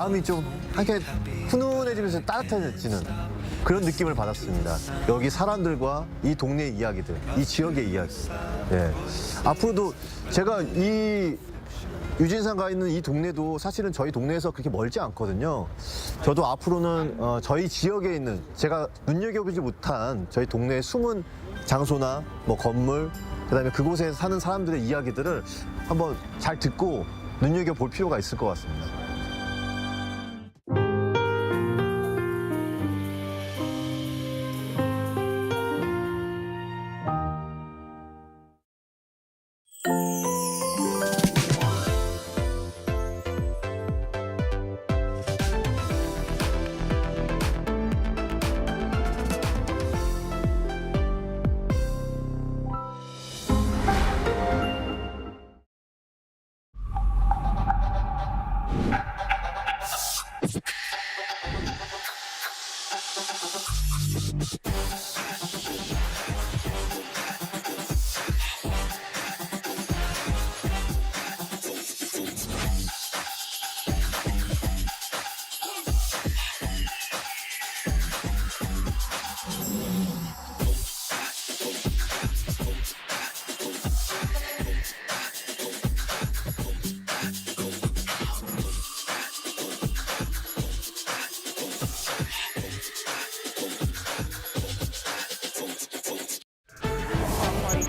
마음이 좀 한게 훈훈해지면서 따뜻해지는 그런 느낌을 받았습니다. 여기 사람들과 이 동네의 이야기들, 이 지역의 이야기. 예. 앞으로도 제가 이 유진산가 있는 이 동네도 사실은 저희 동네에서 그렇게 멀지 않거든요. 저도 앞으로는 저희 지역에 있는 제가 눈여겨보지 못한 저희 동네의 숨은 장소나 뭐 건물, 그다음에 그곳에 사는 사람들의 이야기들을 한번 잘 듣고 눈여겨볼 필요가 있을 것 같습니다.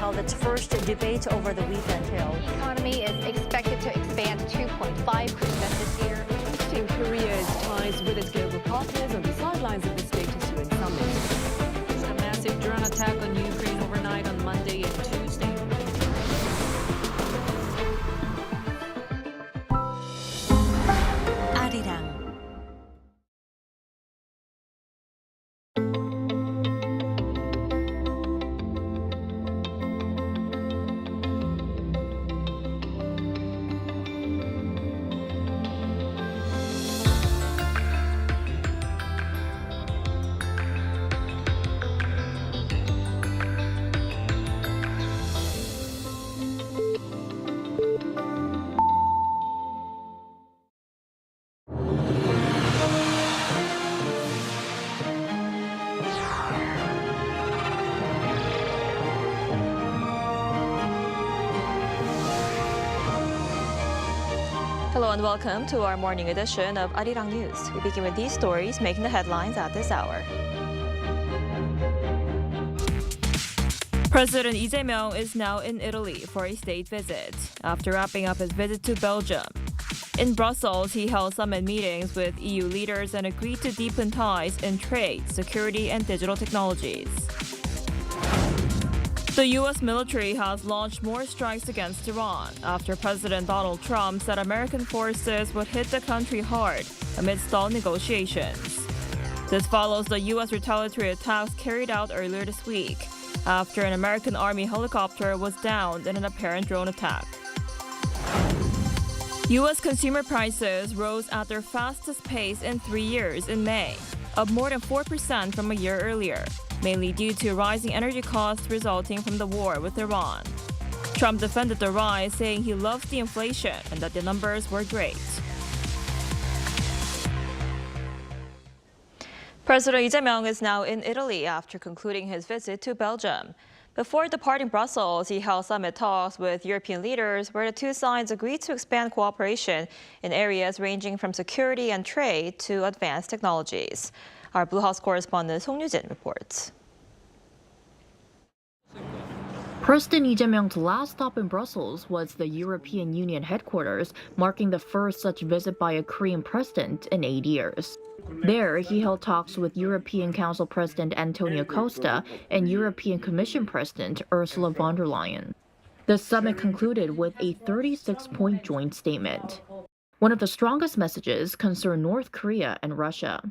Held its first debate over the weekend. The economy is expected to expand 2.5% this year. Boosting Korea's ties with its global partners on the sidelines of the Status UN summit. A massive drone attack on Ukraine overnight on Monday and Tuesday. Arirang. Hello and welcome to our morning edition of Arirang News. We begin with these stories making the headlines at this hour. President Lee Jae-myung is now in Italy for a state visit after wrapping up his visit to Belgium. In Brussels, he held summit meetings with EU leaders and agreed to deepen ties in trade, security, and digital technologies. The U.S. military has launched more strikes against Iran after President Donald Trump said American forces would hit the country hard amid stalled negotiations. This follows the U.S. retaliatory attacks carried out earlier this week after an American Army helicopter was downed in an apparent drone attack. U.S. consumer prices rose at their fastest pace in 3 years in May, up more than 4% from a year earlier, mainly due to rising energy costs resulting from the war with Iran. Trump defended the rise, saying he loves the inflation and that the numbers were great. President Lee Jae-myung is now in Italy after concluding his visit to Belgium. Before departing Brussels, he held summit talks with European leaders where the two sides agreed to expand cooperation in areas ranging from security and trade to advanced technologies. Our Blue House correspondent Song Yu-jin reports. President Lee Jae-myung's last stop in Brussels was the European Union headquarters, marking the first such visit by a Korean president in 8 years. There, he held talks with European Council President Antonio Costa and European Commission President Ursula von der Leyen. The summit concluded with a 36-point joint statement. One of the strongest messages concerned North Korea and Russia.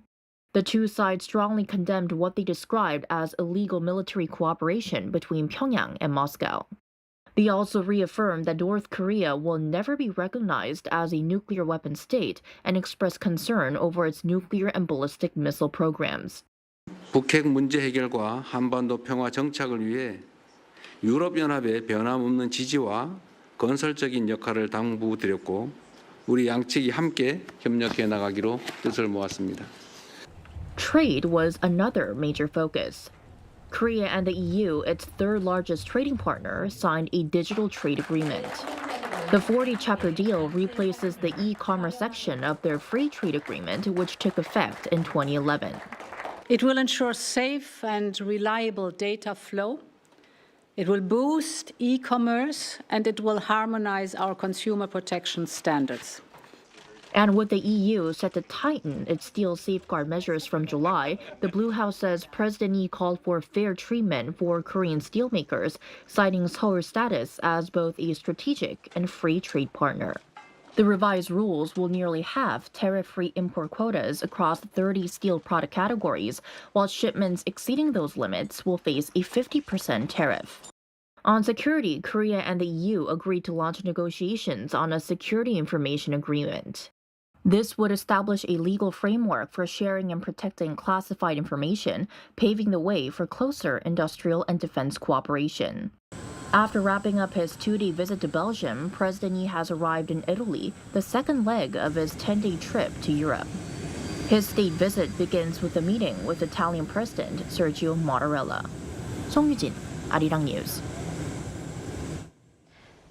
The two sides strongly condemned what they described as illegal military cooperation between Pyongyang and Moscow. They also reaffirmed that North Korea will never be recognized as a nuclear weapon state and expressed concern over its nuclear and ballistic missile programs. 북핵 문제 해결과 한반도 평화 정착을 위해 유럽연합의 변함없는 지지와 건설적인 역할을 당부드렸고 우리 양측이 함께 협력해 나가기로 뜻을 모았습니다. Trade was another major focus. Korea and the EU, its third largest trading partner, signed a digital trade agreement. The 40-chapter deal replaces the e-commerce section of their free trade agreement, which took effect in 2011. It will ensure safe and reliable data flow. It will boost e-commerce, and it will harmonize our consumer protection standards. And with the EU set to tighten its steel safeguard measures from July, the Blue House says President Lee called for fair treatment for Korean steelmakers, citing Seoul's status as both a strategic and free trade partner. The revised rules will nearly halve tariff-free import quotas across 30 steel product categories, while shipments exceeding those limits will face a 50% tariff. On security, Korea and the EU agreed to launch negotiations on a security information agreement. This would establish a legal framework for sharing and protecting classified information, paving the way for closer industrial and defense cooperation. After wrapping up his 2-day visit to Belgium, President Lee has arrived in Italy, the second leg of his 10-day trip to Europe. His state visit begins with a meeting with Italian President Sergio Mattarella. 송유진, Arirang News.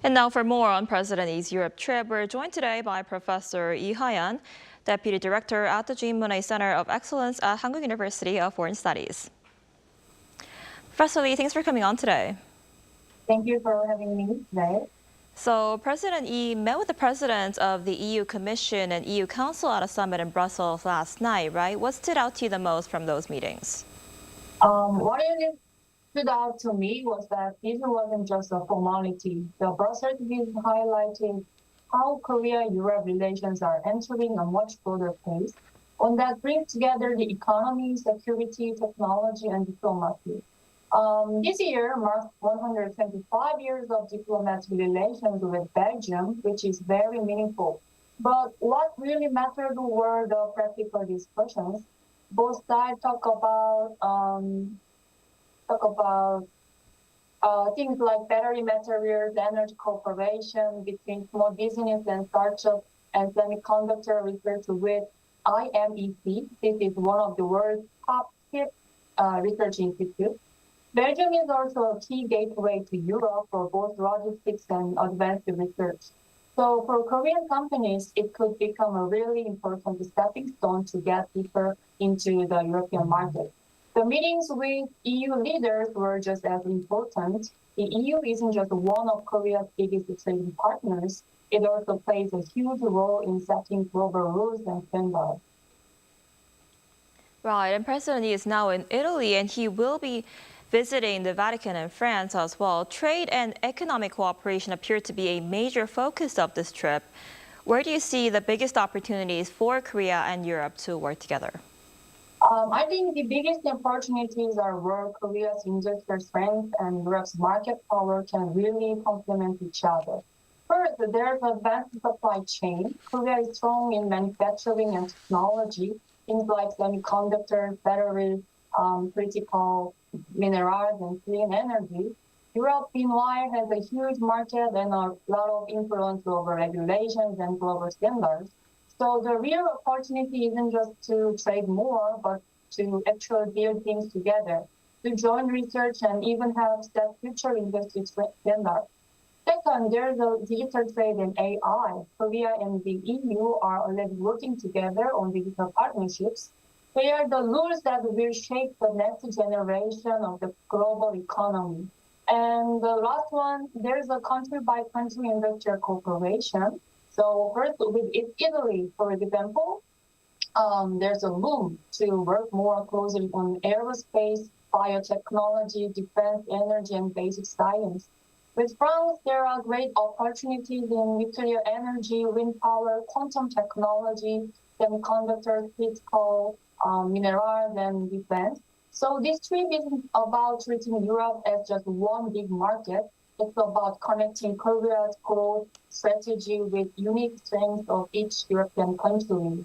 And now for more on President Lee's Europe trip, we're joined today by Professor Lee Ha-yeon, Deputy Director at the Jean Monnet Center of Excellence at Hankuk University of Foreign Studies. Professor Lee, thanks for coming on today. Thank you for having me today. So President Lee met with the presidents of the EU Commission and EU Council at a summit in Brussels last night, right? What stood out to you the most from those meetings? What really stood out to me was that this wasn't just a formality. The Brussels visit highlighted how Korea-Europe relations are entering a much broader phase, one that brings together the economy, security, technology, and diplomacy. This year marks 125 years of diplomatic relations with Belgium, which is very meaningful. But what really mattered were the practical discussions. Both sides talk about things like battery materials, energy cooperation between small business and startups, and semiconductor research with IMEC. This is one of the world's top research institutes. Belgium is also a key gateway to Europe for both logistics and advanced research. So for Korean companies, it could become a really important stepping stone to get deeper into the European market. The meetings with EU leaders were just as important. The EU isn't just one of Korea's biggest trading partners. It also plays a huge role in setting global rules and standards. Right, and President Lee is now in Italy, and he will be visiting the Vatican and France as well. Trade and economic cooperation appear to be a major focus of this trip. Where do you see the biggest opportunities for Korea and Europe to work together? I think the biggest opportunities are where Korea's industrial strength and Europe's market power can really complement each other. First, there's advanced supply chain. Korea is strong in manufacturing and technology, things like semiconductors, batteries, critical minerals, and clean energy. Europe, meanwhile, has a huge market and a lot of influence over regulations and global standards. So the real opportunity isn't just to trade more, but to actually build things together, to join research and even have set future industry standards. Second, there's a digital trade and AI. Korea and the EU are already working together on digital partnerships. They are the rules that will shape the next generation of the global economy. And the last one, there's a country-by-country industrial cooperation. So first, with Italy, for example, there's a room to work more closely on aerospace, biotechnology, defense, energy, and basic science. With France, there are great opportunities in nuclear energy, wind power, quantum technology, semiconductors, critical minerals, and defense. So this trip isn't about treating Europe as just one big market. It's about connecting Korea's growth strategy with unique strengths of each European country.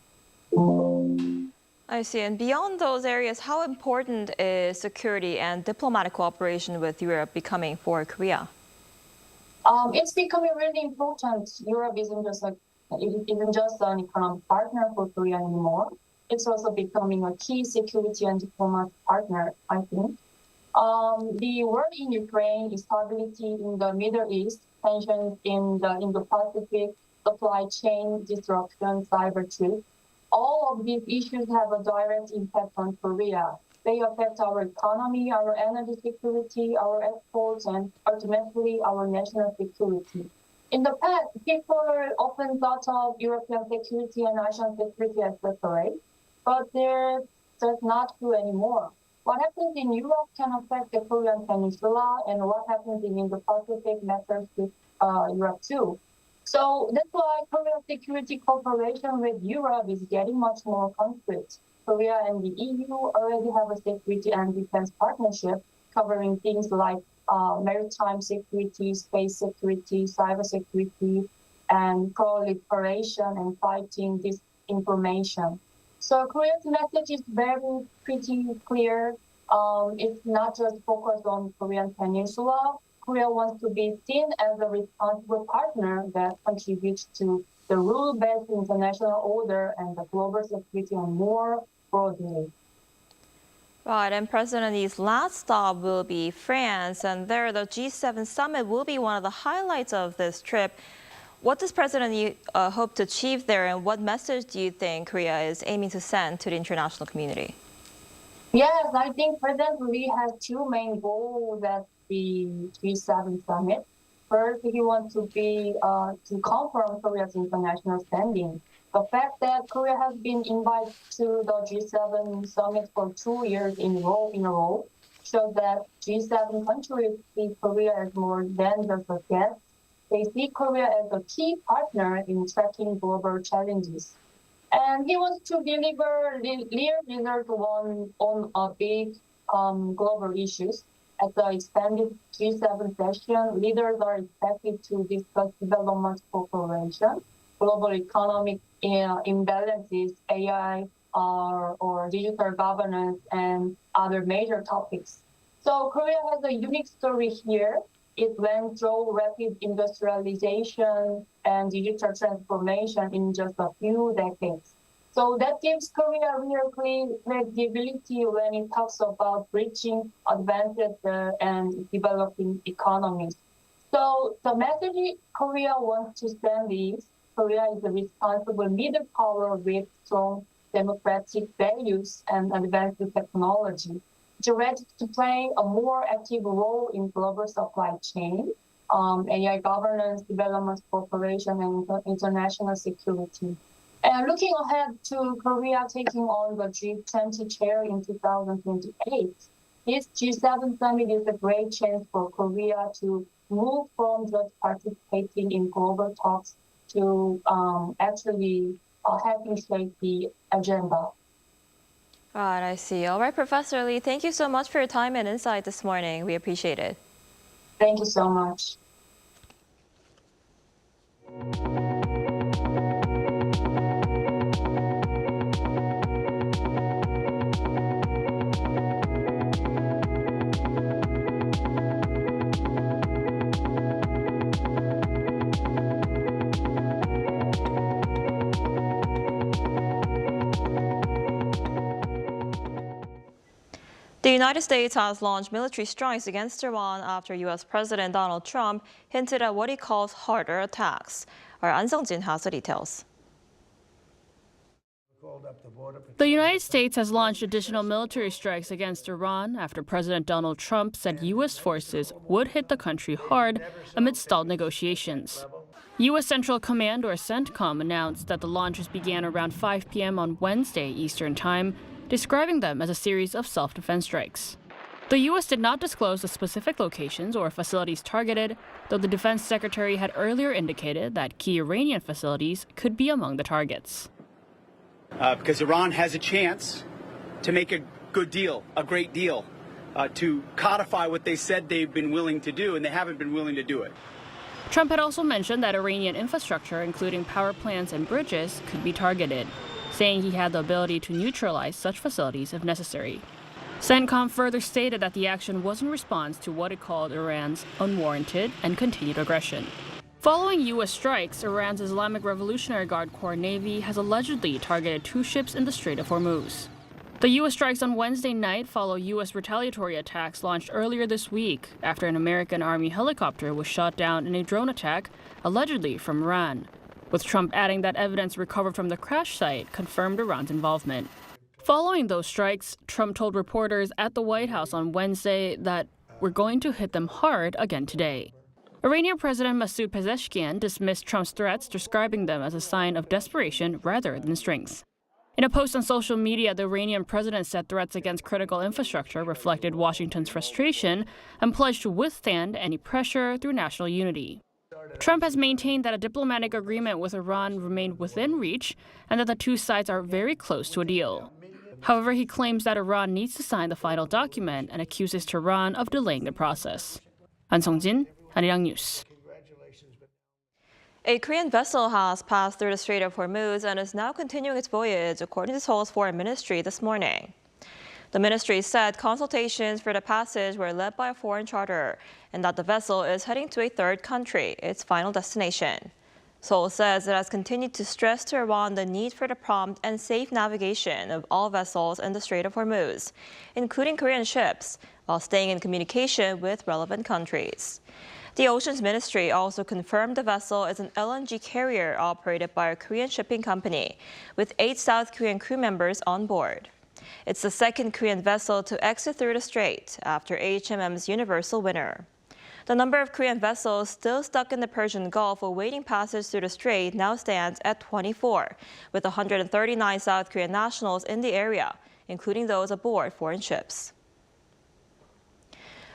I see. And beyond those areas, how important is security and diplomatic cooperation with Europe becoming for Korea? It's becoming really important. Europe isn't just a It isn't just an economic partner for Korea anymore. It's also becoming a key security and diplomatic partner, I think. The war in Ukraine, instability in the Middle East, tensions in the Indo-Pacific, supply chain disruption, cyber threats, all of these issues have a direct impact on Korea. They affect our economy, our energy security, our exports, and ultimately our national security. In the past, people often thought of European security and Asian security as separate, but that's not true anymore. What happens in Europe can affect the Korean Peninsula, and what happens in Indo-Pacific matters with Europe too. So that's why Korea's security cooperation with Europe is getting much more concrete. Korea and the EU already have a security and defense partnership covering things like maritime security, space security, cyber security, and proliferation and fighting disinformation. So Korea's message is pretty clear. It's not just focused on Korean Peninsula. Korea wants to be seen as a responsible partner that contributes to the rule-based international order and the global security and more broadly. Right, and President Lee's last stop will be France, and there the G7 summit will be one of the highlights of this trip. What does President Lee hope to achieve there, and what message do you think Korea is aiming to send to the international community? Yes, I think President Lee has two main goals at the G7 summit. First, he wants to confirm Korea's international standing. The fact that Korea has been invited to the G7 summit for 2 years in a row shows that G7 countries see Korea as more than just a guest. They see Korea as a key partner in tracking global challenges. And he wants to deliver clear results on a big global issues. At the expanded G7 session, leaders are expected to discuss development cooperation, global economic imbalances, AI, or digital governance, and other major topics. So Korea has a unique story here. It went through rapid industrialization and digital transformation in just a few decades. So that gives Korea real credibility when it talks about reaching advanced and developing economies. So the message Korea wants to send is Korea is a responsible middle power with strong democratic values and advanced technology. It's ready to play a more active role in global supply chain, AI governance, development cooperation, and international security. And looking ahead to Korea taking on the G20 chair in 2028, this G7 summit is a great chance for Korea to move from just participating in global talks to actually helping shape the agenda. Right, I see. All right, Professor Lee, thank you so much for your time and insight this morning. We appreciate it. Thank you so much. The United States has launched military strikes against Iran after U.S. President Donald Trump hinted at what he calls harder attacks. Our An Seung-jin has the details. The United States has launched additional military strikes against Iran after President Donald Trump said U.S. forces would hit the country hard amid stalled negotiations. U.S. Central Command, or CENTCOM, announced that the launches began around 5 p.m. on Wednesday Eastern Time, describing them as a series of self-defense strikes. The U.S. did not disclose the specific locations or facilities targeted, though the defense secretary had earlier indicated that key Iranian facilities could be among the targets. Because Iran has a chance to make a good deal, a great deal, to codify what they said they've been willing to do, and they haven't been willing to do it. Trump had also mentioned that Iranian infrastructure, including power plants and bridges, could be targeted, saying he had the ability to neutralize such facilities if necessary. CENTCOM further stated that the action was in response to what it called Iran's unwarranted and continued aggression. Following U.S. strikes, Iran's Islamic Revolutionary Guard Corps Navy has allegedly targeted 2 ships in the Strait of Hormuz. The U.S. strikes on Wednesday night follow U.S. retaliatory attacks launched earlier this week after an American Army helicopter was shot down in a drone attack, allegedly from Iran, with Trump adding that evidence recovered from the crash site confirmed Iran's involvement. Following those strikes, Trump told reporters at the White House on Wednesday that we're going to hit them hard again today. Iranian President Masoud Pezeshkian dismissed Trump's threats, describing them as a sign of desperation rather than strength. In a post on social media, the Iranian president said threats against critical infrastructure reflected Washington's frustration and pledged to withstand any pressure through national unity. Trump has maintained that a diplomatic agreement with Iran remained within reach and that the 2 sides are very close to a deal. However, he claims that Iran needs to sign the final document and accuses Tehran of delaying the process. An Sung-jin, Arirang News. A Korean vessel has passed through the Strait of Hormuz and is now continuing its voyage, according to Seoul's foreign ministry this morning. The ministry said consultations for the passage were led by a foreign charter and that the vessel is heading to a 3rd country, its final destination. Seoul says it has continued to stress to Iran the need for the prompt and safe navigation of all vessels in the Strait of Hormuz, including Korean ships, while staying in communication with relevant countries. The Oceans Ministry also confirmed the vessel is an LNG carrier operated by a Korean shipping company, with 8 South Korean crew members on board. It's the 2nd Korean vessel to exit through the strait after HMM's Universal Winner. The number of Korean vessels still stuck in the Persian Gulf awaiting passage through the strait now stands at 24, with 139 South Korean nationals in the area, including those aboard foreign ships.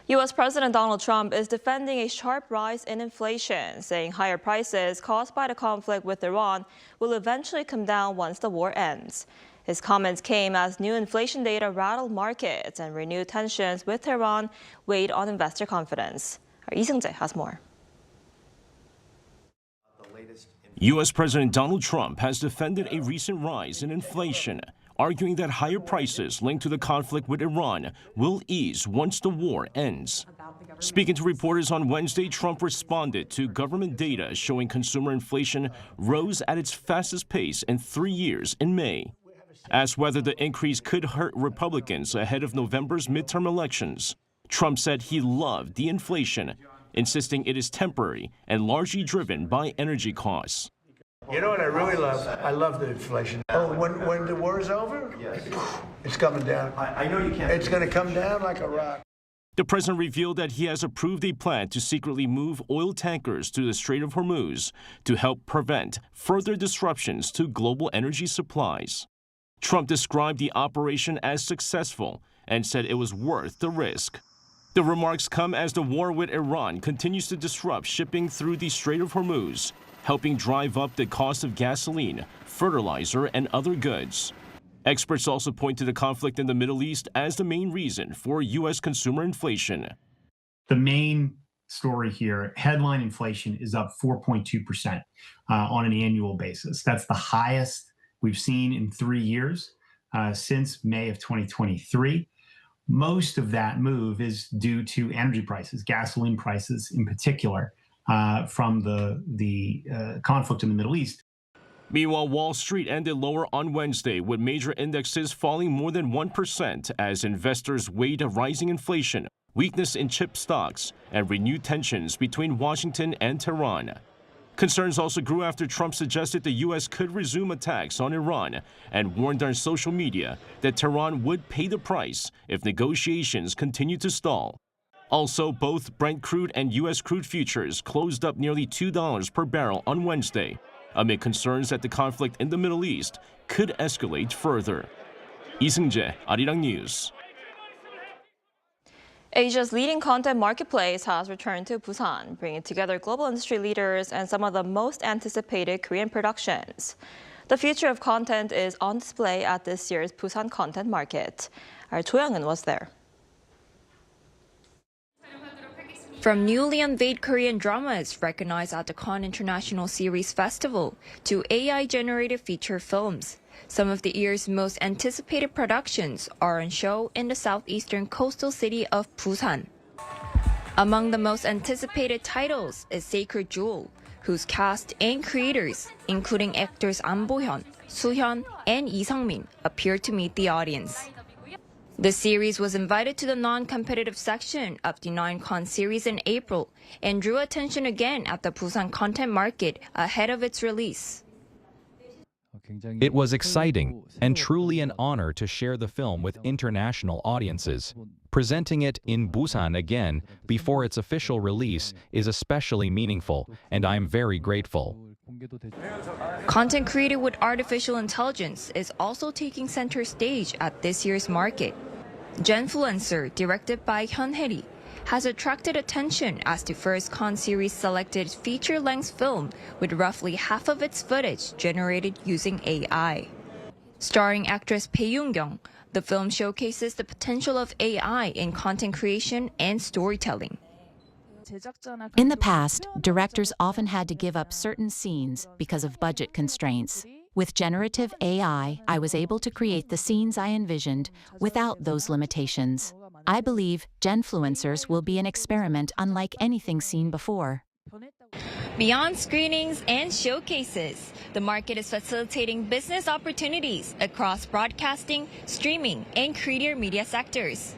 U.S. President Donald Trump is defending a sharp rise in inflation, saying higher prices caused by the conflict with Iran will eventually come down once the war ends. His comments came as new inflation data rattled markets and renewed tensions with Tehran weighed on investor confidence. Our Lee Seung-jae has more. U.S. President Donald Trump has defended a recent rise in inflation, arguing that higher prices linked to the conflict with Iran will ease once the war ends. Speaking to reporters on Wednesday, Trump responded to government data showing consumer inflation rose at its fastest pace in 3 years in May. Asked whether the increase could hurt Republicans ahead of November's midterm elections, Trump said he loved the inflation, insisting it is temporary and largely driven by energy costs. You know what I really love? I love the inflation. Oh, when the war is over, it's coming down. I know you can't. It's going to come down like a rock. The president revealed that he has approved a plan to secretly move oil tankers to the Strait of Hormuz to help prevent further disruptions to global energy supplies. Trump described the operation as successful and said it was worth the risk. The remarks come as the war with Iran continues to disrupt shipping through the Strait of Hormuz, helping drive up the cost of gasoline, fertilizer, and other goods. Experts also point to the conflict in the Middle East as the main reason for U.S. consumer inflation. The main story here, headline inflation is up 4.2% on an annual basis. That's the highest we've seen in 3 years since May of 2023. Most of that move is due to energy prices, gasoline prices in particular, from the conflict in the Middle East. Meanwhile, Wall Street ended lower on Wednesday, with major indexes falling more than 1% as investors weighed rising inflation, weakness in chip stocks, and renewed tensions between Washington and Tehran. Concerns also grew after Trump suggested the U.S. could resume attacks on Iran and warned on social media that Tehran would pay the price if negotiations continue to stall. Also, both Brent crude and U.S. crude futures closed up nearly $2 per barrel on Wednesday, amid concerns that the conflict in the Middle East could escalate further. Lee Seung-jae, Arirang News. Asia's leading content marketplace has returned to Busan, bringing together global industry leaders and some of the most anticipated Korean productions. The future of content is on display at this year's Busan Content Market. Our Cho Young-eun was there. From newly unveiled Korean dramas recognized at the Cannes International Series Festival to AI-generated feature films, some of the year's most anticipated productions are on show in the southeastern coastal city of Busan. Among the most anticipated titles is Sacred Jewel, whose cast and creators, including actors An Bo-hyun, Soo-hyun, and Lee Sung-min, appeared to meet the audience. The series was invited to the non-competitive section of the 9Con series in April and drew attention again at the Busan content market ahead of its release. It was exciting and truly an honor to share the film with international audiences. Presenting it in Busan again before its official release is especially meaningful, and I'm very grateful. Content created with artificial intelligence is also taking center stage at this year's market. Genfluencer, directed by Hyun Hae-ri, has attracted attention as the first Con series selected feature-length film with roughly half of its footage generated using AI. Starring actress Bae Yoon-kyung, the film showcases the potential of AI in content creation and storytelling. In the past, directors often had to give up certain scenes because of budget constraints. With generative AI, I was able to create the scenes I envisioned without those limitations. I believe Genfluencers will be an experiment unlike anything seen before. Beyond screenings and showcases, the market is facilitating business opportunities across broadcasting, streaming, and creator media sectors.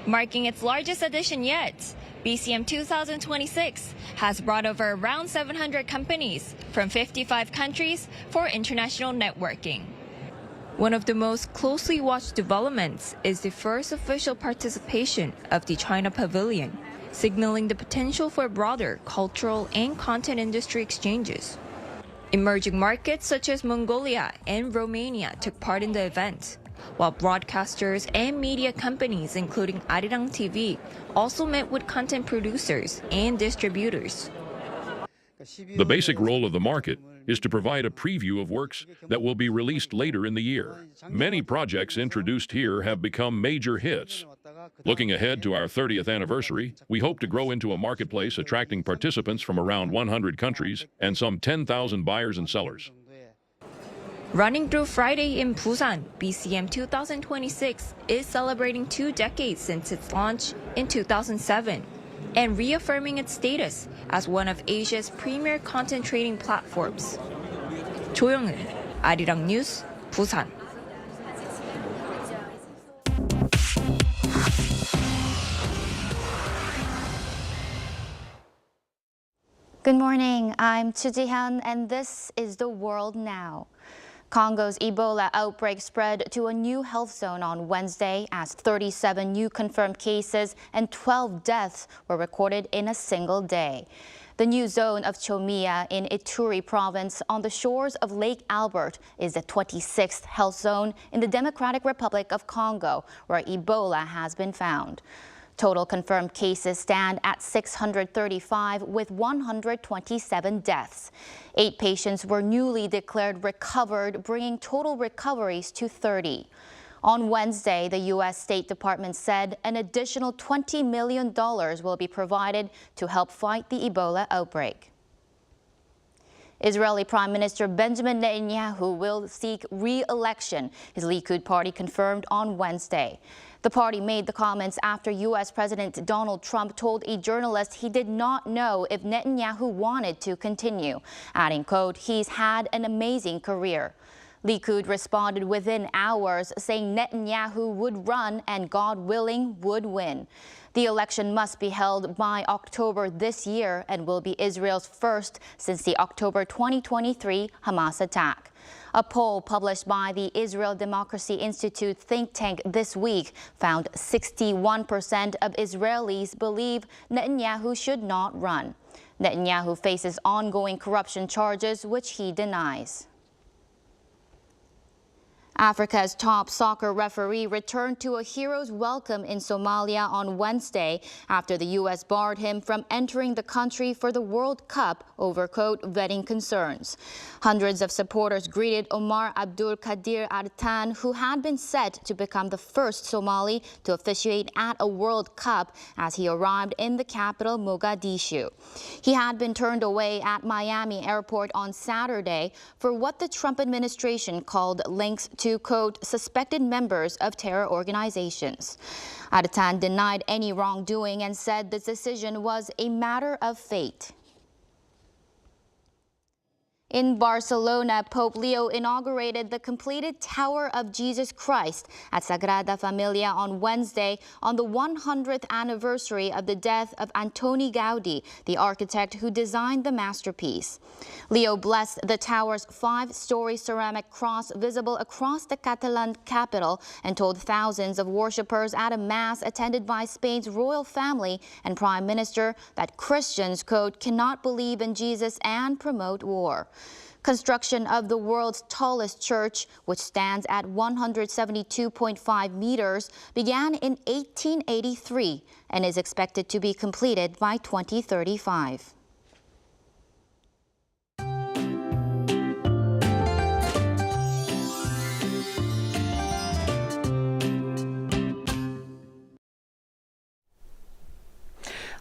Marking its largest edition yet, BCM 2026 has brought over around 700 companies from 55 countries for international networking. One of the most closely watched developments is the first official participation of the China Pavilion, signaling the potential for broader cultural and content industry exchanges. Emerging markets such as Mongolia and Romania took part in the event, while broadcasters and media companies including Arirang TV also met with content producers and distributors. The basic role of the market is to provide a preview of works that will be released later in the year. Many projects introduced here have become major hits. Looking ahead to our 30th anniversary, we hope to grow into a marketplace attracting participants from around 100 countries and some 10,000 buyers and sellers. Running through Friday in Busan, BCM 2026 is celebrating 2 decades since its launch in 2007 and reaffirming its status as one of Asia's premier content trading platforms. Jo Young-eun, Arirang News, Busan. Good morning, I'm Chu Ji-hyun, and this is The World Now. Congo's Ebola outbreak spread to a new health zone on Wednesday as 37 new confirmed cases and 12 deaths were recorded in a single day. The new zone of Chomia in Ituri province on the shores of Lake Albert is the 26th health zone in the Democratic Republic of Congo, where Ebola has been found. Total confirmed cases stand at 635 with 127 deaths. 8 patients were newly declared recovered, bringing total recoveries to 30. On Wednesday, the U.S. State Department said an additional $20 million will be provided to help fight the Ebola outbreak. Israeli Prime Minister Benjamin Netanyahu will seek re-election, his Likud party confirmed on Wednesday. The party made the comments after U.S. President Donald Trump told a journalist he did not know if Netanyahu wanted to continue, adding, quote, "He's had an amazing career." Likud responded within hours, saying Netanyahu would run and, God willing, would win. The election must be held by October this year and will be Israel's first since the October 2023 Hamas attack. A poll published by the Israel Democracy Institute think tank this week found 61% of Israelis believe Netanyahu should not run. Netanyahu faces ongoing corruption charges, which he denies. Africa's top soccer referee returned to a hero's welcome in Somalia on Wednesday after the U.S. barred him from entering the country for the World Cup over, quote, vetting concerns. Hundreds of supporters greeted Omar Abdul Kadir Artan, who had been set to become the first Somali to officiate at a World Cup as he arrived in the capital, Mogadishu. He had been turned away at Miami airport on Saturday for what the Trump administration called links to, quote, suspected members of terror organizations. Artan denied any wrongdoing and said the decision was a matter of fate. In Barcelona, Pope Leo inaugurated the completed Tower of Jesus Christ at Sagrada Familia on Wednesday on the 100th anniversary of the death of Antoni Gaudí, the architect who designed the masterpiece. Leo blessed the tower's 5-story ceramic cross visible across the Catalan capital and told thousands of worshippers at a mass attended by Spain's royal family and Prime Minister that Christians, quote, cannot believe in Jesus and promote war. Construction of the world's tallest church, which stands at 172.5 meters, began in 1883 and is expected to be completed by 2035.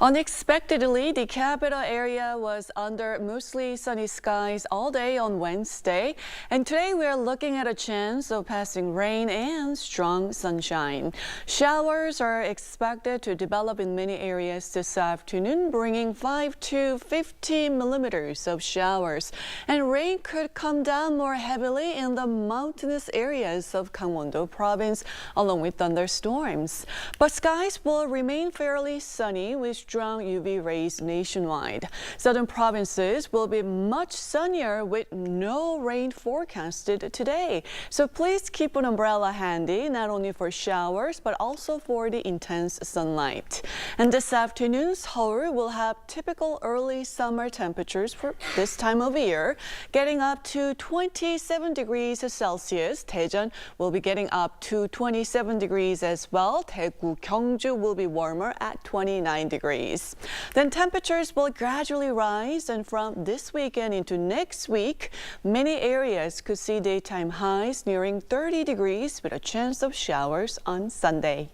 Unexpectedly, the capital area was under mostly sunny skies all day on Wednesday, and today we are looking at a chance of passing rain and strong sunshine. Showers are expected to develop in many areas this afternoon, bringing 5 to 15 millimeters of showers, and rain could come down more heavily in the mountainous areas of Gangwon-do province, along with thunderstorms. But skies will remain fairly sunny with strong UV rays nationwide. Southern provinces will be much sunnier with no rain forecasted today. So please keep an umbrella handy, not only for showers, but also for the intense sunlight. And this afternoon, Seoul will have typical early summer temperatures for this time of year, getting up to 27 degrees Celsius. Daejeon will be getting up to 27 degrees as well. Daegu, Gyeongju will be warmer at 29 degrees. Then temperatures will gradually rise, and from this weekend into next week, many areas could see daytime highs nearing 30 degrees with a chance of showers on Sunday.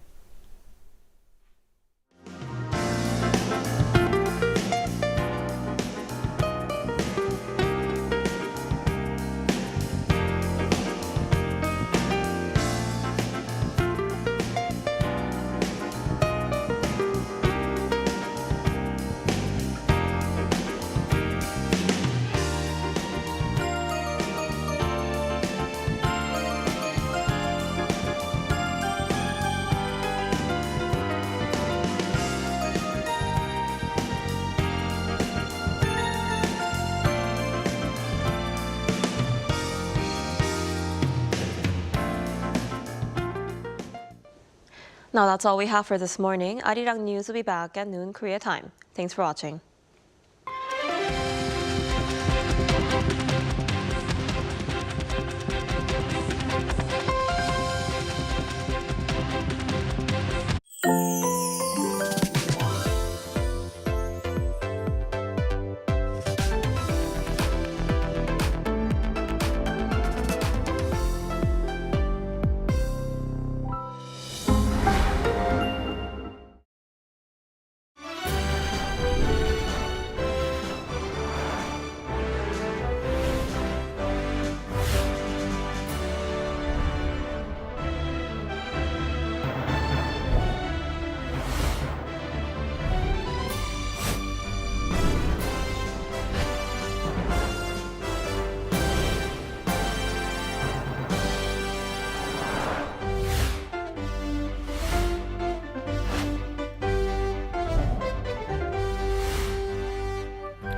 Now that's all we have for this morning. Arirang News will be back at noon Korea time. Thanks for watching.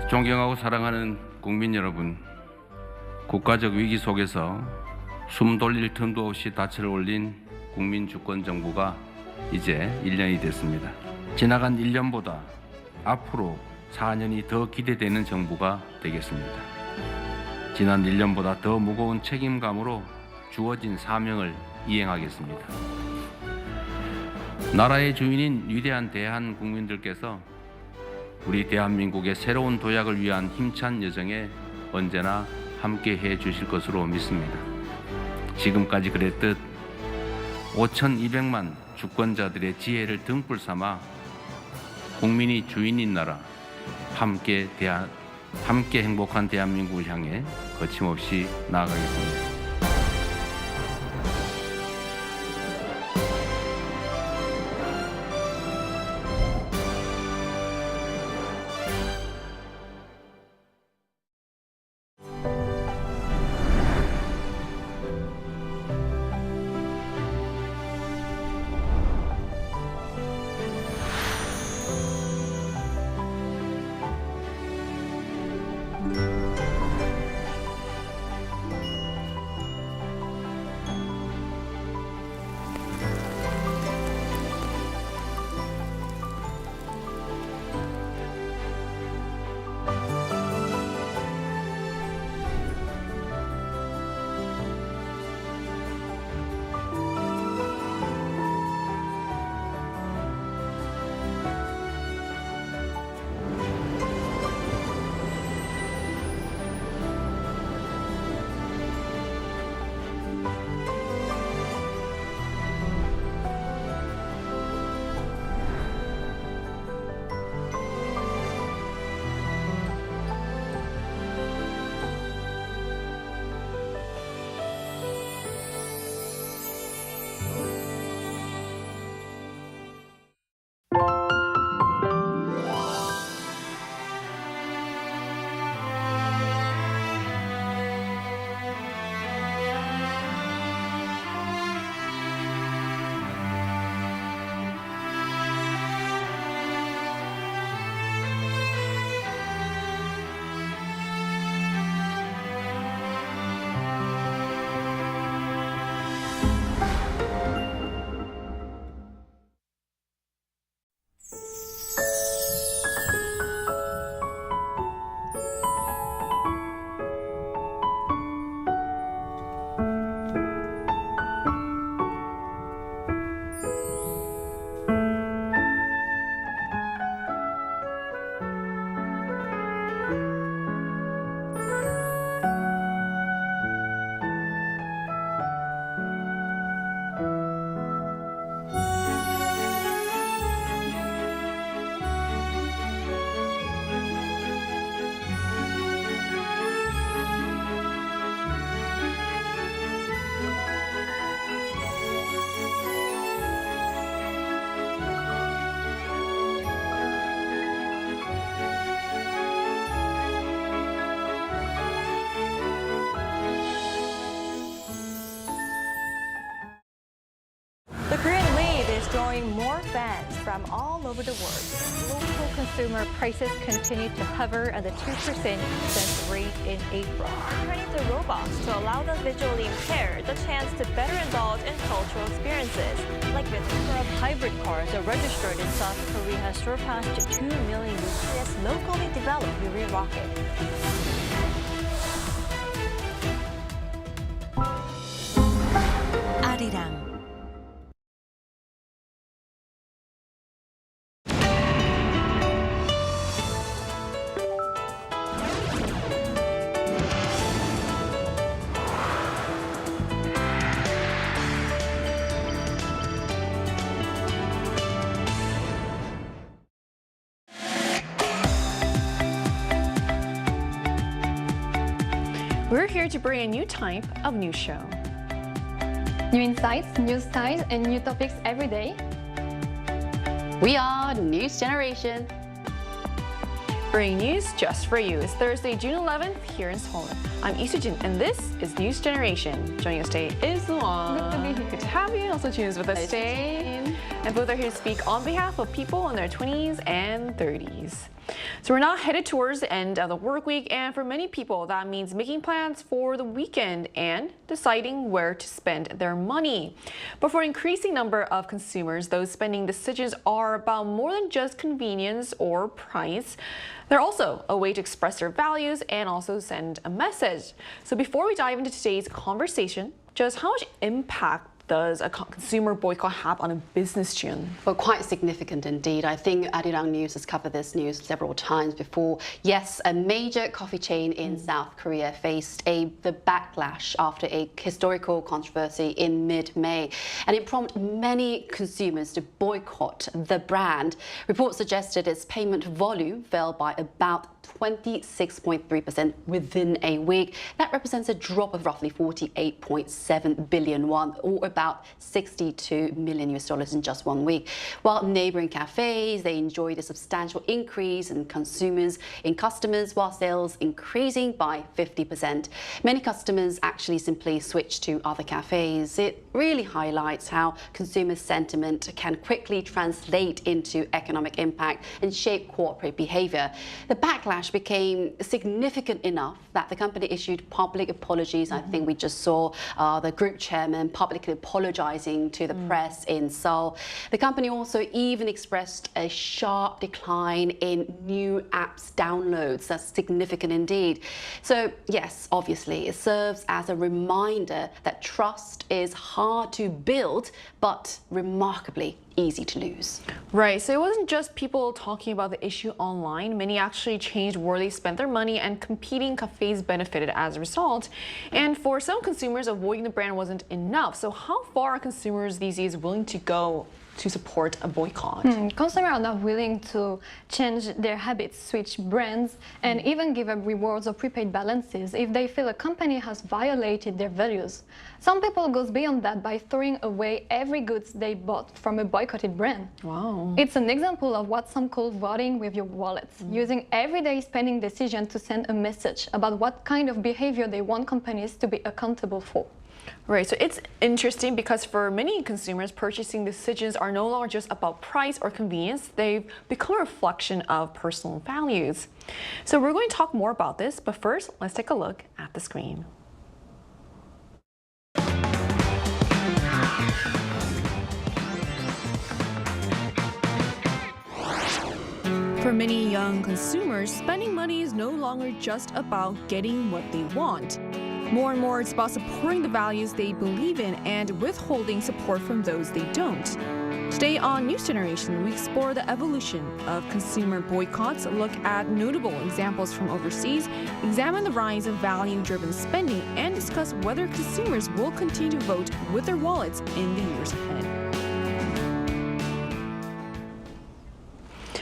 존경하고 사랑하는 국민 여러분, 국가적 위기 속에서 숨 돌릴 틈도 없이 닻을 올린 국민 주권 정부가 이제 1년이 됐습니다. 지나간 1년보다 앞으로 4년이 더 기대되는 정부가 되겠습니다. 지난 1년보다 더 무거운 책임감으로 주어진 사명을 이행하겠습니다. 나라의 주인인 위대한 대한 국민들께서 우리 대한민국의 새로운 도약을 위한 힘찬 여정에 언제나 함께해 주실 것으로 믿습니다. 지금까지 그랬듯 5,200만 주권자들의 지혜를 등불 삼아 국민이 주인인 나라, 함께 행복한 대한민국을 향해 거침없이 나아가겠습니다. drawing more fans from all over the world. Local consumer prices continue to hover at the 2% since rate in April. Turning to robots to allow the visually impaired the chance to better indulge in cultural experiences, like the number of hybrid cars are registered in South Korea has surpassed 2 million with this locally developed Yuri rocket. Arirang. We're here to bring a new type of news show. New insights, new styles, and new topics every day. We are News Generation. Bringing news just for you. It's Thursday, June 11th, here in Seoul. I'm Isujin, and this is News Generation. Joining us today is Luan. Good to be here. Good to have you. Also tunes with us today. And both are here to speak on behalf of people in their 20s and 30s. So we're now headed towards the end of the work week, and for many people that means making plans for the weekend and deciding where to spend their money. But for an increasing number of consumers, those spending decisions are about more than just convenience or price. They're also a way to express their values and also send a message. So before we dive into today's conversation, just how much impact does a consumer boycott have on a business, June? Well, quite significant indeed. I think Arirang News has covered this news several times before. Yes, a major coffee chain in South Korea faced the backlash after a historical controversy in mid-May, and it prompted many consumers to boycott the brand. Reports suggested its payment volume fell by about 26.3% within a week. That represents a drop of roughly 48.7 billion won, or about $62 million in just 1 week. While neighboring cafes, they enjoyed a substantial increase in customers, while sales increasing by 50%. Many customers actually simply switched to other cafes. It really highlights how consumer sentiment can quickly translate into economic impact and shape corporate behavior. The backlash became significant enough that the company issued public apologies. I think we just saw the group chairman publicly apologizing to the press in Seoul. The company also even expressed a sharp decline in new apps downloads. That's significant indeed. So yes, obviously, it serves as a reminder that trust is hard to build, but remarkably easy to lose. Right, so it wasn't just people talking about the issue online. Many actually changed where they spent their money, and competing cafes benefited as a result. And for some consumers, avoiding the brand wasn't enough. So how far are consumers these days willing to go to support a boycott? Consumers are not willing to change their habits, switch brands, and even give up rewards or prepaid balances if they feel a company has violated their values. Some people go beyond that by throwing away every goods they bought from a boycotted brand. Wow. It's an example of what some call voting with your wallets, using everyday spending decision to send a message about what kind of behavior they want companies to be accountable for. Right, so it's interesting because for many consumers, purchasing decisions are no longer just about price or convenience. They've become a reflection of personal values. So we're going to talk more about this, but first, let's take a look at the screen. For many young consumers, spending money is no longer just about getting what they want. More and more, it's about supporting the values they believe in and withholding support from those they don't. Today on News Generation, we explore the evolution of consumer boycotts, look at notable examples from overseas, examine the rise of value-driven spending, and discuss whether consumers will continue to vote with their wallets in the years ahead.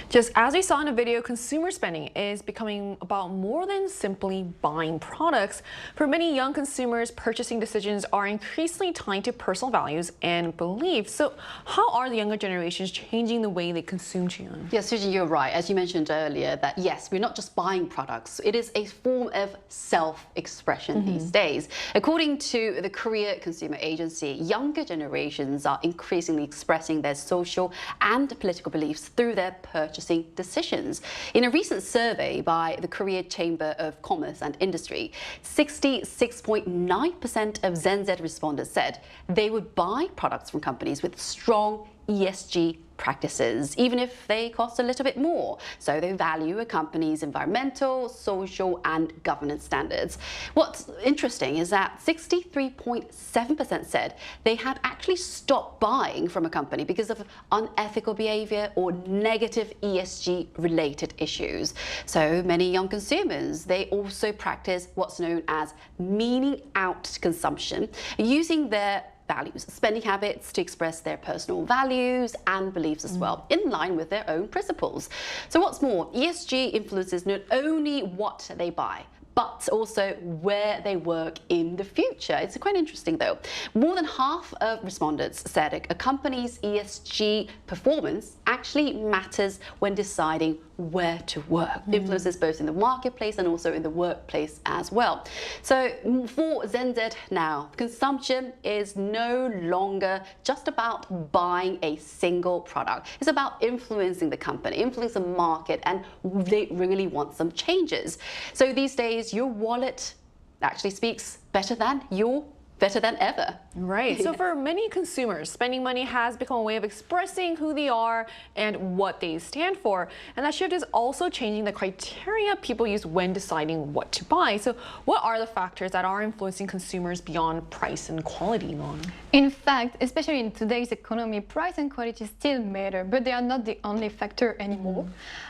Just as we saw in the video, consumer spending is becoming about more than simply buying products. For many young consumers, purchasing decisions are increasingly tied to personal values and beliefs. So how are the younger generations changing the way they consume, Jian? Yes, Susan, you're right. As you mentioned earlier, that yes, we're not just buying products. It is a form of self-expression these days. According to the Korea Consumer Agency, younger generations are increasingly expressing their social and political beliefs through their purchasing decisions. In a recent survey by the Korea Chamber of Commerce and Industry, 66.9% of Gen Z respondents said they would buy products from companies with strong ESG practices, even if they cost a little bit more. So they value a company's environmental, social, and governance standards. What's interesting is that 63.7% said they had actually stopped buying from a company because of unethical behavior or negative ESG-related issues. So many young consumers, they also practice what's known as meaning out consumption, using their values, spending habits to express their personal values and beliefs as well, in line with their own principles. So what's more, ESG influences not only what they buy, but also where they work in the future. It's quite interesting though. More than half of respondents said a company's ESG performance actually matters when deciding where to work. Influences both in the marketplace and also in the workplace as well. So for Gen Z now, consumption is no longer just about buying a single product. It's about influencing the company, influencing the market, and they really want some changes. So these days, your wallet actually speaks better than ever. Right. So for many consumers, spending money has become a way of expressing who they are and what they stand for. And that shift is also changing the criteria people use when deciding what to buy. So what are the factors that are influencing consumers beyond price and quality, Mon? In fact, especially in today's economy, price and quality still matter, but they are not the only factor anymore.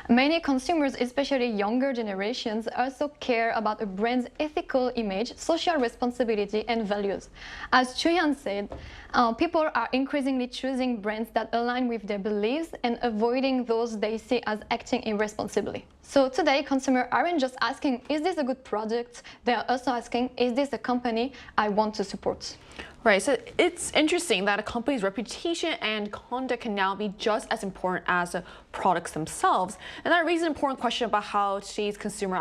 Many consumers, especially younger generations, also care about a brand's ethical image, social responsibility, and values. As Chuyan said, people are increasingly choosing brands that align with their beliefs and avoiding those they see as acting irresponsibly. So today, consumers aren't just asking, is this a good product? They are also asking, is this a company I want to support? Right, so it's interesting that a company's reputation and conduct can now be just as important as the products themselves. And that raises an important question about how today's consumer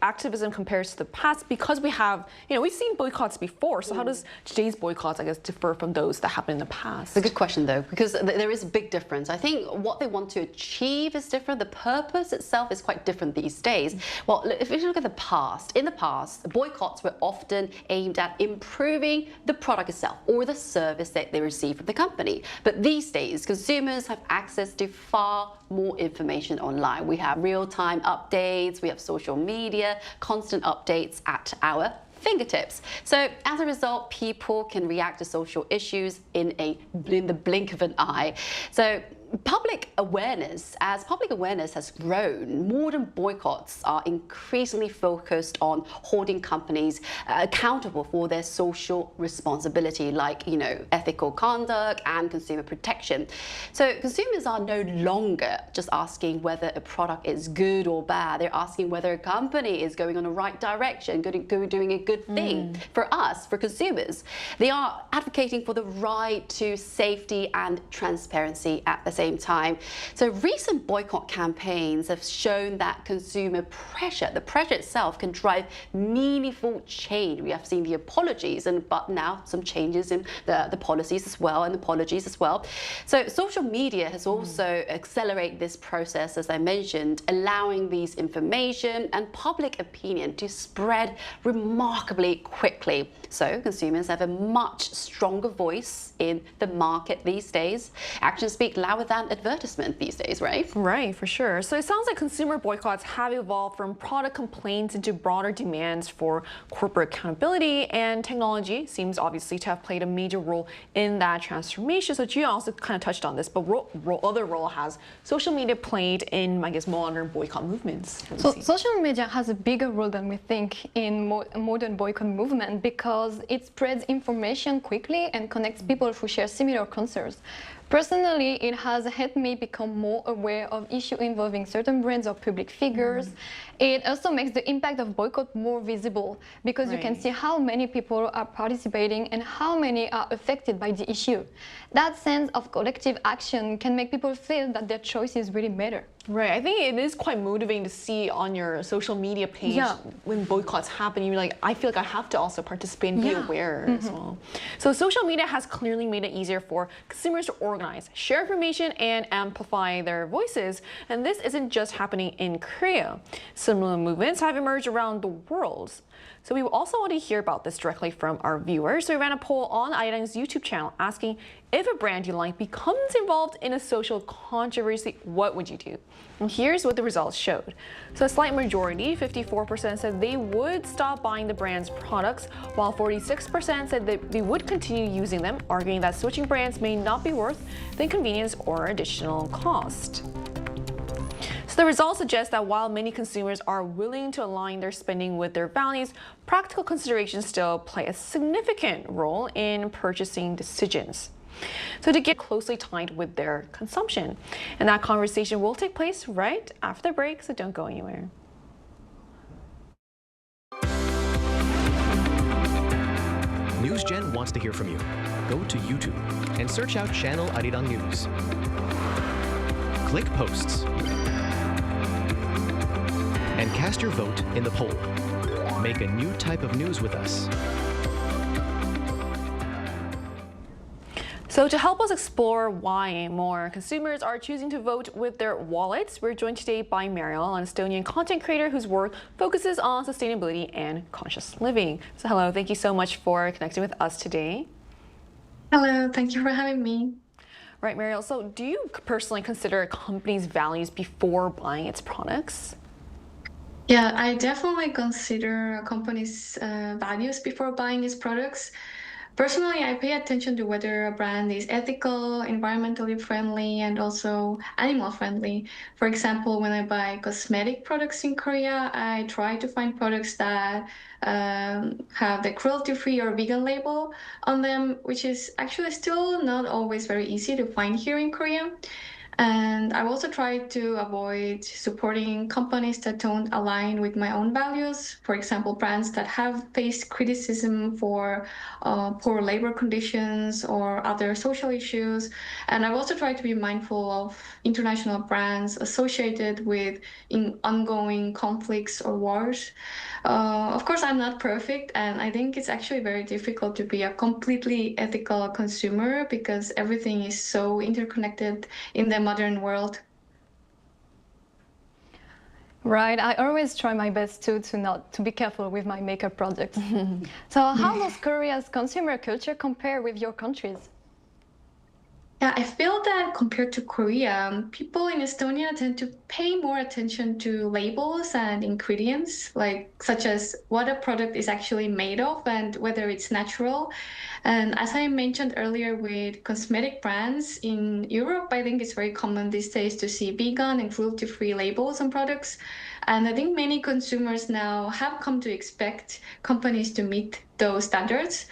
activism compares to the past, because we have, we've seen boycotts before. So how does today's boycotts, I guess, differ from those that happened in the past? It's a good question, though, because there is a big difference. I think what they want to achieve is different. The purpose itself is quite different these days. Well, if you look at the past, in the past, boycotts were often aimed at improving the product itself or the service that they receive from the company. But these days, consumers have access to far more information online. We have real-time updates, we have social media, constant updates at our fingertips. So as a result, people can react to social issues in the blink of an eye. So public awareness has grown, modern boycotts are increasingly focused on holding companies accountable for their social responsibility, like, ethical conduct and consumer protection. So consumers are no longer just asking whether a product is good or bad. They're asking whether a company is going in the right direction, doing a good thing. For us, for consumers, they are advocating for the right to safety and transparency at the same time. So recent boycott campaigns have shown that consumer pressure, the pressure itself, can drive meaningful change. We have seen the apologies, but now some changes in the policies as well, and apologies as well. So social media has also accelerated this process, as I mentioned, allowing these information and public opinion to spread remarkably quickly. So consumers have a much stronger voice in the market these days. Actions speak louder than advertisement these days, right? Right, for sure. So it sounds like consumer boycotts have evolved from product complaints into broader demands for corporate accountability, and technology seems obviously to have played a major role in that transformation. So Gia also kind of touched on this, but what other role has social media played in, I guess, modern boycott movements? So social media has a bigger role than we think in modern boycott movement, because it spreads information quickly and connects people who share similar concerns. Personally, it has helped me become more aware of issues involving certain brands or public figures. It also makes the impact of boycott more visible because you can see how many people are participating and how many are affected by the issue. That sense of collective action can make people feel that their choices really matter. Right, I think it is quite motivating to see on your social media page when boycotts happen. You're like, I feel like I have to also participate and be aware as well. So social media has clearly made it easier for consumers to organize, share information, and amplify their voices. And this isn't just happening in Korea. Similar movements have emerged around the world. So we also want to hear about this directly from our viewers. So we ran a poll on Arirang's YouTube channel asking if a brand you like becomes involved in a social controversy, what would you do? And here's what the results showed. So a slight majority, 54%, said they would stop buying the brand's products, while 46% said that they would continue using them, arguing that switching brands may not be worth the inconvenience or additional cost. So the results suggest that while many consumers are willing to align their spending with their values, practical considerations still play a significant role in purchasing decisions. So to get closely tied with their consumption. And that conversation will take place right after the break, so don't go anywhere. NewsGen wants to hear from you. Go to YouTube and search out channel Arirang News. Click Posts and cast your vote in the poll. Make a new type of news with us. So to help us explore why more consumers are choosing to vote with their wallets, we're joined today by Mariel, an Estonian content creator whose work focuses on sustainability and conscious living. So hello, thank you so much for connecting with us today. Hello, thank you for having me. Right, Mariel, so do you personally consider a company's values before buying its products? Yeah, I definitely consider a company's values before buying its products. Personally, I pay attention to whether a brand is ethical, environmentally friendly, and also animal friendly. For example, when I buy cosmetic products in Korea, I try to find products that have the cruelty-free or vegan label on them, which is actually still not always very easy to find here in Korea. And I also try to avoid supporting companies that don't align with my own values. For example, brands that have faced criticism for poor labor conditions or other social issues. And I've also tried to be mindful of international brands associated with ongoing conflicts or wars. Of course, I'm not perfect, and I think it's actually very difficult to be a completely ethical consumer because everything is so interconnected in the modern world. Right, I always try my best to be careful with my makeup products. So how does Korea's consumer culture compare with your country's? Yeah, I feel that compared to Korea, people in Estonia tend to pay more attention to labels and ingredients, such as what a product is actually made of and whether it's natural. And as I mentioned earlier with cosmetic brands in Europe, I think it's very common these days to see vegan and cruelty-free labels on products. And I think many consumers now have come to expect companies to meet those standards.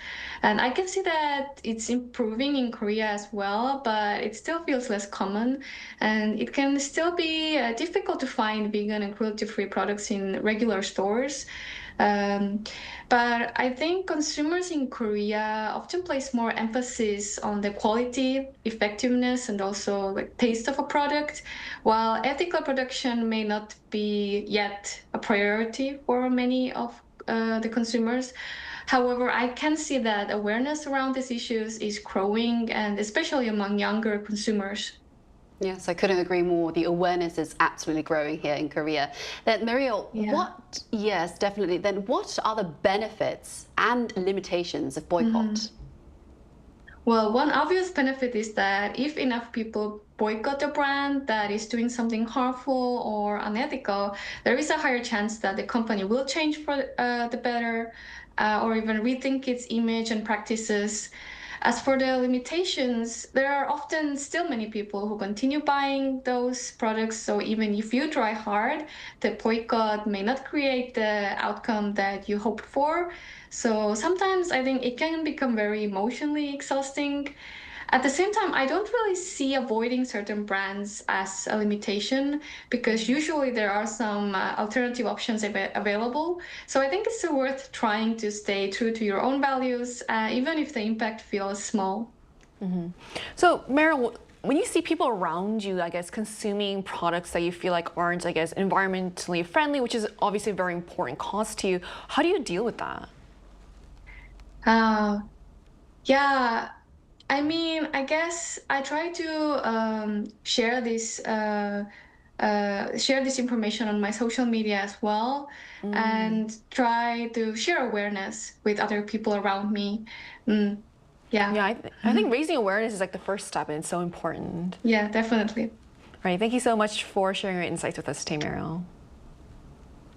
And I can see that it's improving in Korea as well, but it still feels less common. And it can still be difficult to find vegan and cruelty-free products in regular stores. But I think consumers in Korea often place more emphasis on the quality, effectiveness, and also taste of a product, while ethical production may not be yet a priority for many of the consumers. However, I can see that awareness around these issues is growing, and especially among younger consumers. Yes, I couldn't agree more. The awareness is absolutely growing here in Korea. Then, Mariel, yes, definitely. Then what are the benefits and limitations of boycott? Well, one obvious benefit is that if enough people boycott a brand that is doing something harmful or unethical, there is a higher chance that the company will change for the better or even rethink its image and practices. As for the limitations, there are often still many people who continue buying those products. So even if you try hard, the boycott may not create the outcome that you hoped for. So sometimes I think it can become very emotionally exhausting. At the same time, I don't really see avoiding certain brands as a limitation because usually there are some alternative options available. So I think it's still worth trying to stay true to your own values, even if the impact feels small. So, Meryl, when you see people around you, I guess, consuming products that you feel like aren't, I guess, environmentally friendly, which is obviously a very important cause to you, how do you deal with that? Yeah, I mean, I guess I try to share this information on my social media as well, and try to share awareness with other people around me. Yeah, I think raising awareness is like the first step, and it's so important. Yeah, definitely. All right, thank you so much for sharing your insights with us today, Meryl.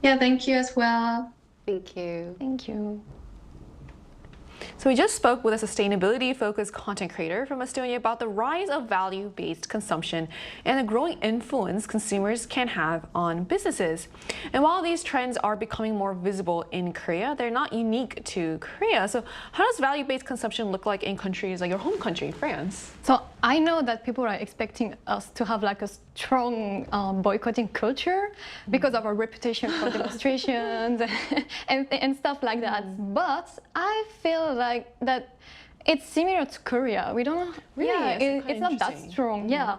Yeah, thank you as well. Thank you. Thank you. So we just spoke with a sustainability-focused content creator from Estonia about the rise of value-based consumption and the growing influence consumers can have on businesses. And while these trends are becoming more visible in Korea, they're not unique to Korea. So how does value-based consumption look like in countries like your home country, France? So I know that people are expecting us to have like a strong boycotting culture because of our reputation for demonstrations and stuff like that. But I feel like that it's similar to Korea. We don't really. Yeah, it's not that strong. Yeah.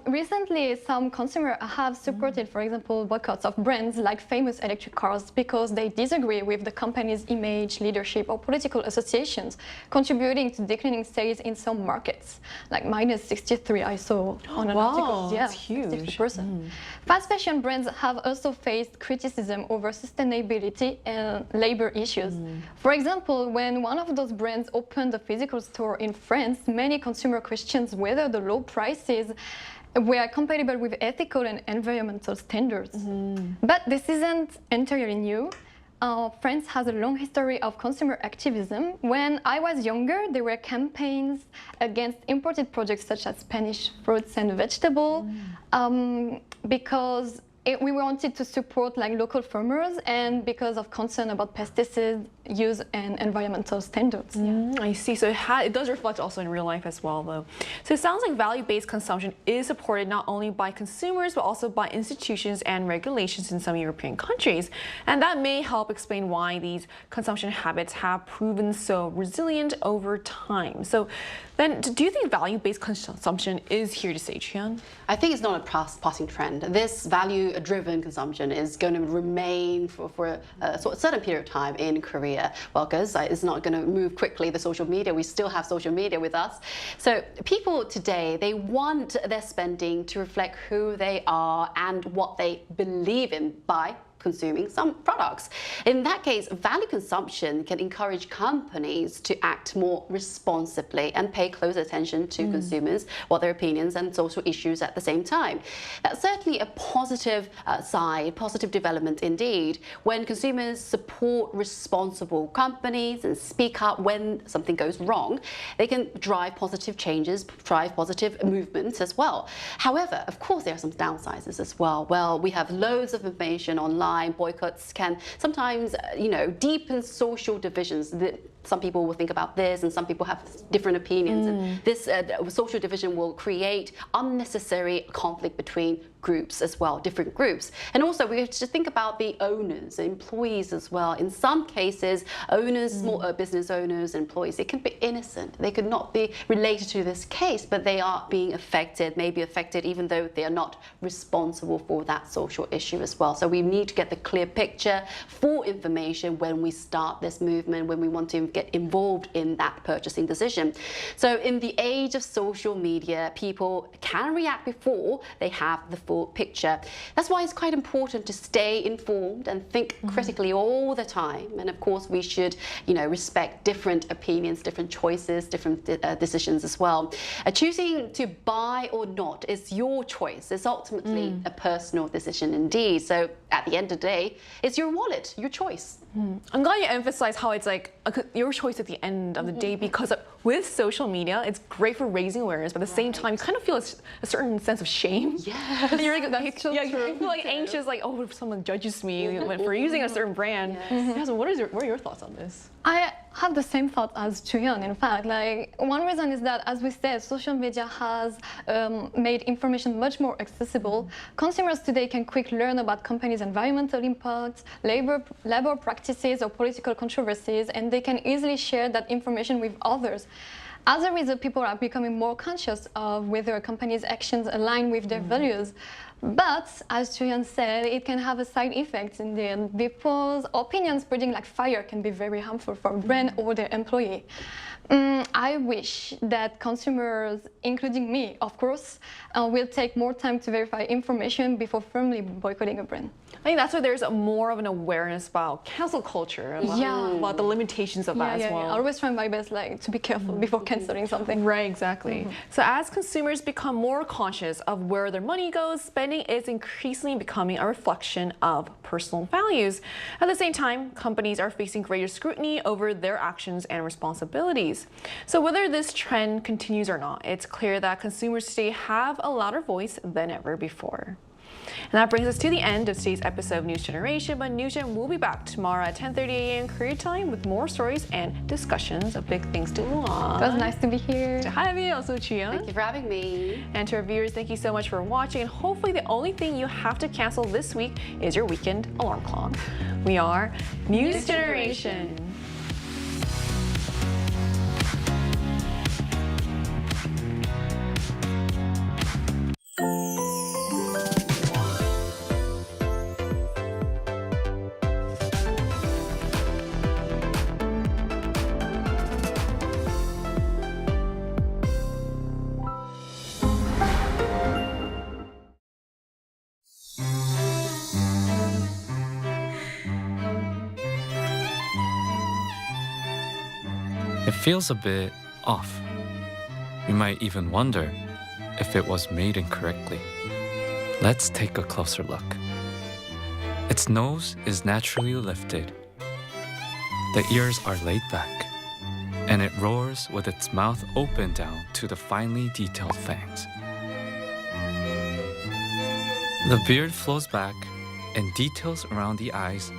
Recently, some consumers have supported, for example, boycotts of brands like famous electric cars because they disagree with the company's image, leadership, or political associations, contributing to declining sales in some markets, like -63 I saw on an article. Yeah, that's huge. 60%. Fast fashion brands have also faced criticism over sustainability and labor issues. For example, when one of those brands opened a physical store in France, many consumer questioned whether the low prices were compatible with ethical and environmental standards. But this isn't entirely new. France has a long history of consumer activism. When I was younger, there were campaigns against imported products such as Spanish fruits and vegetables because we wanted to support like local farmers and because of concern about pesticide use and environmental standards. I see. So it does reflect also in real life as well, though. So it sounds like value-based consumption is supported not only by consumers, but also by institutions and regulations in some European countries. And that may help explain why these consumption habits have proven so resilient over time. So then, do you think value-based consumption is here to stay, Chian? I think it's not a passing trend. This value-driven consumption is going to remain for a certain period of time in Korea. Well, because it's not going to move quickly, the social media, we still have social media with us. So people today, they want their spending to reflect who they are and what they believe in by consuming some products. In that case, value consumption can encourage companies to act more responsibly and pay close attention to consumers, what their opinions and social issues at the same time. That's certainly a positive side, positive development indeed. When consumers support responsible companies and speak up when something goes wrong, they can drive positive changes, drive positive movements as well. However, of course, there are some downsides as well. Well, we have loads of information online. Boycotts can sometimes, deepen social divisions. Some people will think about this and some people have different opinions. And this social division will create unnecessary conflict between groups as well, different groups. And also we have to think about the owners, employees as well. In some cases, owners, small business owners, employees, they can be innocent. They could not be related to this case, but they are being affected, maybe affected even though they are not responsible for that social issue as well. So we need to get the clear picture, full information when we start this movement, when we want to get involved in that purchasing decision. So in the age of social media, people can react before they have the full picture. That's why it's quite important to stay informed and think critically all the time. And of course, we should, respect different opinions, different choices, different decisions as well. Choosing to buy or not is your choice. It's ultimately a personal decision indeed. So at the end of the day, it's your wallet, your choice. I'm glad you emphasize how it's like your choice at the end of the day, because with social media, it's great for raising awareness, but at the same time, you kind of feel a certain sense of shame. Yeah, you feel like anxious, like, if someone judges me for using a certain brand. What are your thoughts on this? have the same thought as Chuyeon, in fact. Like, one reason is that, as we said, social media has made information much more accessible. Consumers today can quickly learn about companies' environmental impacts, labor practices, or political controversies, and they can easily share that information with others. As a result, people are becoming more conscious of whether a company's actions align with their values. But, as Chuyeon said, it can have a side effect in the end. People's opinions spreading like fire can be very harmful for a brand or their employee. I wish that consumers, including me, of course, will take more time to verify information before firmly boycotting a brand. I think that's why there's more of an awareness about cancel culture, about the limitations of that as well. I always try my best to be careful before canceling something. Right, exactly. So as consumers become more conscious of where their money goes, spending is increasingly becoming a reflection of personal values. At the same time, companies are facing greater scrutiny over their actions and responsibilities. So whether this trend continues or not, it's clear that consumers today have a louder voice than ever before. And that brings us to the end of today's episode of News Generation, but News Gen will be back tomorrow at 10:30 a.m. Korea time with more stories and discussions of big things to on. It was nice to be here. To have you, also Chuyeon. Thank you for having me. And to our viewers, thank you so much for watching. And hopefully the only thing you have to cancel this week is your weekend alarm clock. We are News Generation. It feels a bit off. You might even wonder if it was made incorrectly. Let's take a closer look. Its nose is naturally lifted. The ears are laid back, and it roars with its mouth open down to the finely detailed fangs. The beard flows back, and details around the eyes,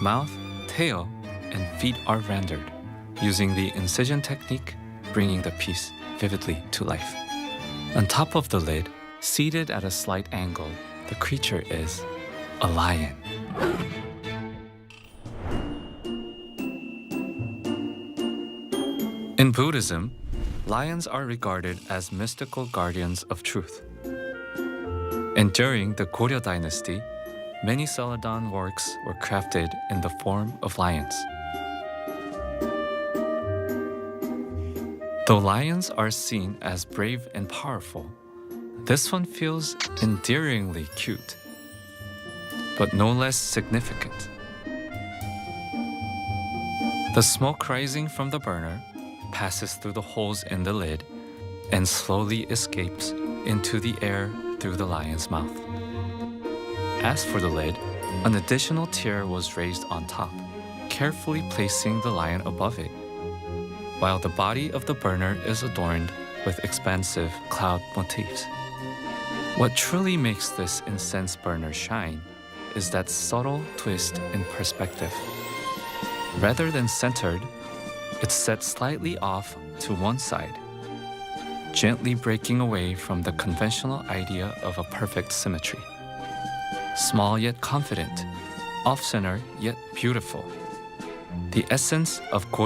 mouth, tail, and feet are rendered, using the incision technique, bringing the piece vividly to life. On top of the lid, seated at a slight angle, the creature is a lion. In Buddhism, lions are regarded as mystical guardians of truth. And during the Goryeo dynasty, many celadon works were crafted in the form of lions. Though lions are seen as brave and powerful, this one feels endearingly cute, but no less significant. The smoke rising from the burner passes through the holes in the lid and slowly escapes into the air through the lion's mouth. As for the lid, an additional tier was raised on top, carefully placing the lion above it, while the body of the burner is adorned with expansive cloud motifs. What truly makes this incense burner shine is that subtle twist in perspective. Rather than centered, it's set slightly off to one side, gently breaking away from the conventional idea of a perfect symmetry. Small yet confident, off-center yet beautiful. The essence of Goryeo